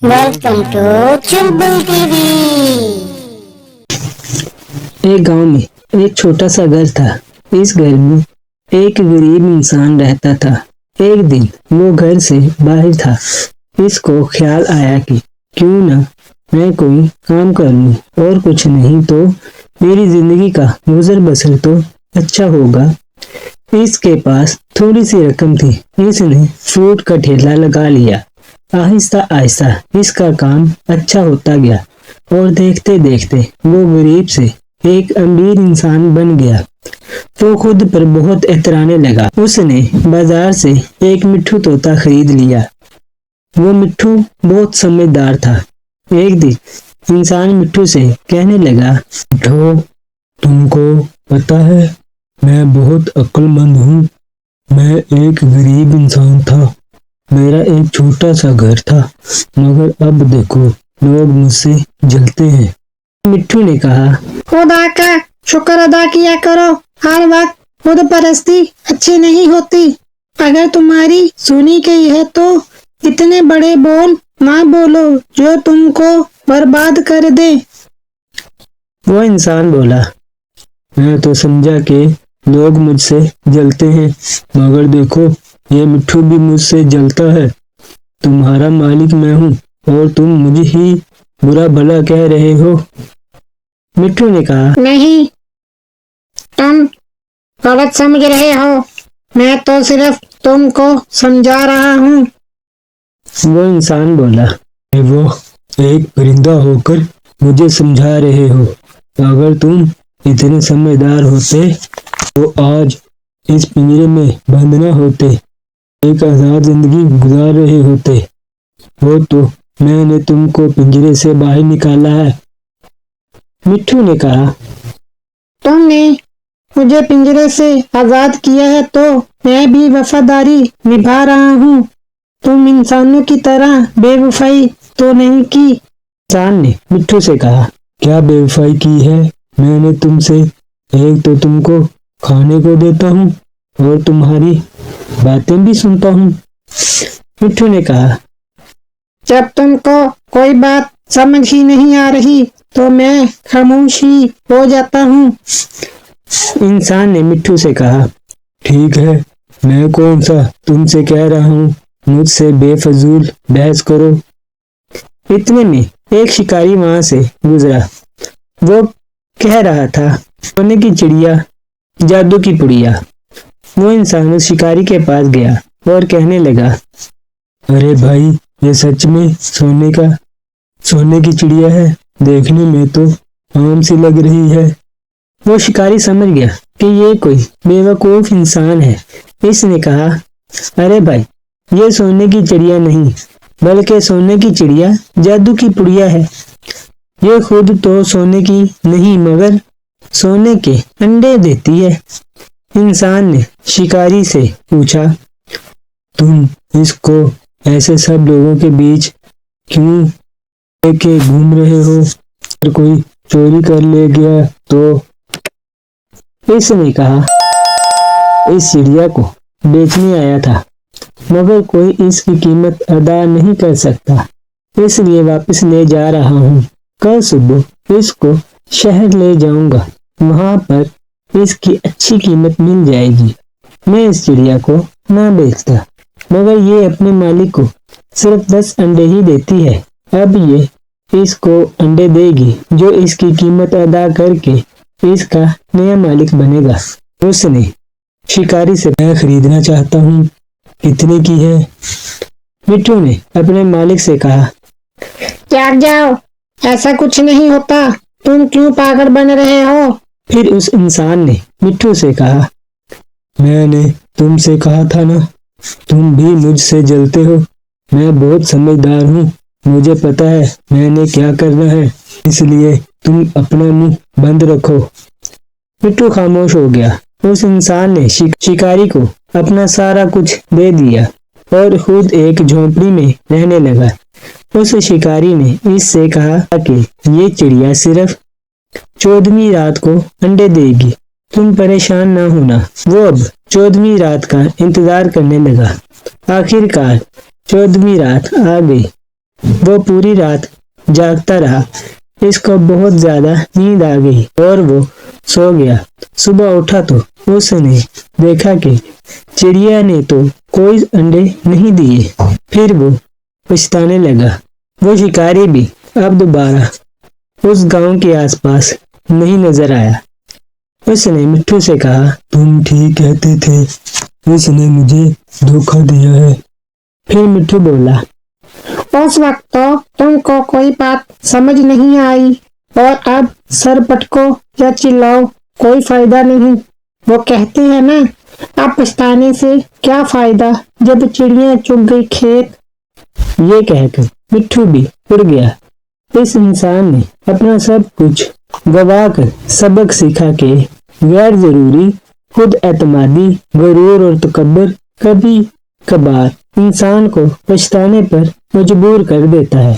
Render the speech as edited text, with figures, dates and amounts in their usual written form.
Welcome to Chulbul TV. एक गांव में एक छोटा सा घर था। इस घर में एक गरीब इंसान रहता था। एक दिन वो घर से बाहर था। इसको ख्याल आया कि क्यों ना मैं कोई काम कर लूं, और कुछ नहीं तो मेरी जिंदगी का गुजर बसर तो अच्छा होगा। इसके पास थोड़ी सी रकम थी। इसने फ्रूट का ठेला लगा लिया। आहिस्ता आहिस्ता इसका काम अच्छा होता गया और देखते देखते वो गरीब से एक अमीर इंसान बन गया। वो खुद पर बहुत एतराने लगा। उसने बाजार से एक मिट्ठू तोता खरीद लिया। वो मिट्ठू बहुत समझदार था। एक दिन इंसान मिट्ठू से कहने लगा, मिट्ठू, तुमको पता है मैं बहुत अक्लमंद हूँ। मैं एक गरीब इंसान था। मेरा एक छोटा सा घर था, मगर अब देखो लोग मुझसे जलते हैं। मिट्ठू ने कहा, खुदा का शुक्र अदा किया करो। हर वक्त खुद परस्ती अच्छी नहीं होती। अगर तुम्हारी सुनी गई है तो इतने बड़े बोल ना बोलो जो तुमको बर्बाद कर दे। वो इंसान बोला, मैं तो समझा कि लोग मुझसे जलते हैं, मगर देखो ये मिट्ठू भी मुझसे जलता है। तुम्हारा मालिक मैं हूँ और तुम मुझे ही बुरा भला कह रहे हो। मिट्ठू ने कहा, नहीं, तुम गलत समझ रहे हो। मैं तो सिर्फ तुमको समझा रहा हूँ। वो इंसान बोला, वो एक परिंदा होकर मुझे समझा रहे हो। अगर तुम इतने समझदार होते तो आज इस पिंजरे में बंद न होते, एक आजाद जिंदगी गुजार रहे होते। वो तो मैंने तुमको पिंजरे से बाहर निकाला है। मिट्ठू ने कहा, तुमने मुझे पिंजरे से आजाद किया है तो मैं भी वफादारी निभा रहा हूँ। तुम इंसानों की तरह बेवफाई तो नहीं की। इंसान ने मिट्ठू से कहा, क्या बेवफाई की है? मैंने तुमसे एक तो तुमको खाने को देता हूँ और तुम्हारी बातें भी सुनता हूँ। मिट्ठू ने कहा, जब तुमको कोई बात समझ ही नहीं आ रही तो मैं खामोश ही हो जाता हूँ। इंसान ने मिट्ठू से कहा, ठीक है, मैं कौन सा तुमसे कह रहा हूँ, मुझसे बेफजूल बहस करो। इतने में एक शिकारी वहां से गुजरा। वो कह रहा था, सोने की चिड़िया, जादू की पुड़िया। वो इंसान उस शिकारी के पास गया और कहने लगा, अरे भाई, ये सच में सोने की चिड़िया है। देखने में तो आम सी लग रही है। वो शिकारी समझ गया कि ये कोई बेवकूफ इंसान है। इसने कहा, अरे भाई, ये सोने की चिड़िया नहीं बल्कि सोने की चिड़िया जादू की पुड़िया है। ये खुद तो सोने की नहीं मगर सोने के अंडे देती है। इंसान ने शिकारी से पूछा, तुम इसको ऐसे सब लोगों के बीच क्यों लेके घूम रहे हो? अगर कोई चोरी कर ले गया तो? इसने कहा, इस चिड़िया को बेचने आया था, मगर कोई इसकी कीमत अदा नहीं कर सकता, इसलिए वापस ले जा रहा हूँ। कल सुबह इसको शहर ले जाऊंगा, वहां पर इसकी अच्छी कीमत मिल जाएगी। मैं इस चिड़िया को ना बेचता, मगर ये अपने मालिक को सिर्फ 10 अंडे ही देती है। अब ये इसको अंडे देगी जो इसकी कीमत अदा करके इसका नया मालिक बनेगा। उसने शिकारी से, मैं खरीदना चाहता हूँ, कितने की है? मिट्ठू ने अपने मालिक से कहा, जाग जाओ, ऐसा कुछ नहीं होता। तुम क्यों पागल बन रहे हो? फिर उस इंसान ने मिट्ठू से कहा, मैंने तुमसे कहा था ना, तुम भी मुझसे जलते हो। मैं बहुत समझदार हूँ, मुझे पता है मैंने क्या करना है, इसलिए तुम अपना मुंह बंद रखो। मिट्ठू खामोश हो गया। उस इंसान ने शिकारी को अपना सारा कुछ दे दिया और खुद एक झोंपड़ी में रहने लगा। उस शिकारी ने इससे कहा कि ये चिड़िया सिर्फ 14वीं रात को अंडे देगी, तुम परेशान ना होना। वो अब 14वीं रात का इंतजार करने लगा। आखिरकार 14वीं रात आ गई। وہ پوری رات جاگتا رہا. اس کو بہت زیادہ نیند آ گئی اور وہ سو گیا. صبح اٹھا تو اس نے دیکھا کہ چڑیا نے تو کوئی انڈے نہیں دیے. پھر وہ پچھتانے لگا. وہ شکاری بھی اب دوبارہ اس گاؤں کے آس پاس نہیں نظر آیا. اس نے مٹھو سے کہا, تم ٹھیک کہتے تھے, اس نے مجھے دھوکہ دیا ہے. پھر مٹھو بولا, اس وقت تو تم کو کوئی بات سمجھ نہیں آئی اور اب سر پٹکو یا چلاؤ, کوئی فائدہ نہیں. وہ کہتے ہیں نا, اب پچھتانے سے کیا فائدہ جب چڑیاں چگ گئی کھیت. یہ کہہ کر مٹھو بھی اڑ گیا. اس انسان نے اپنا سب کچھ گوا کر سبق سیکھا کہ غیر ضروری خود اعتمادی, غرور اور تکبر کبھی کبھار انسان کو پچھتانے پر مجبور کر دیتا ہے.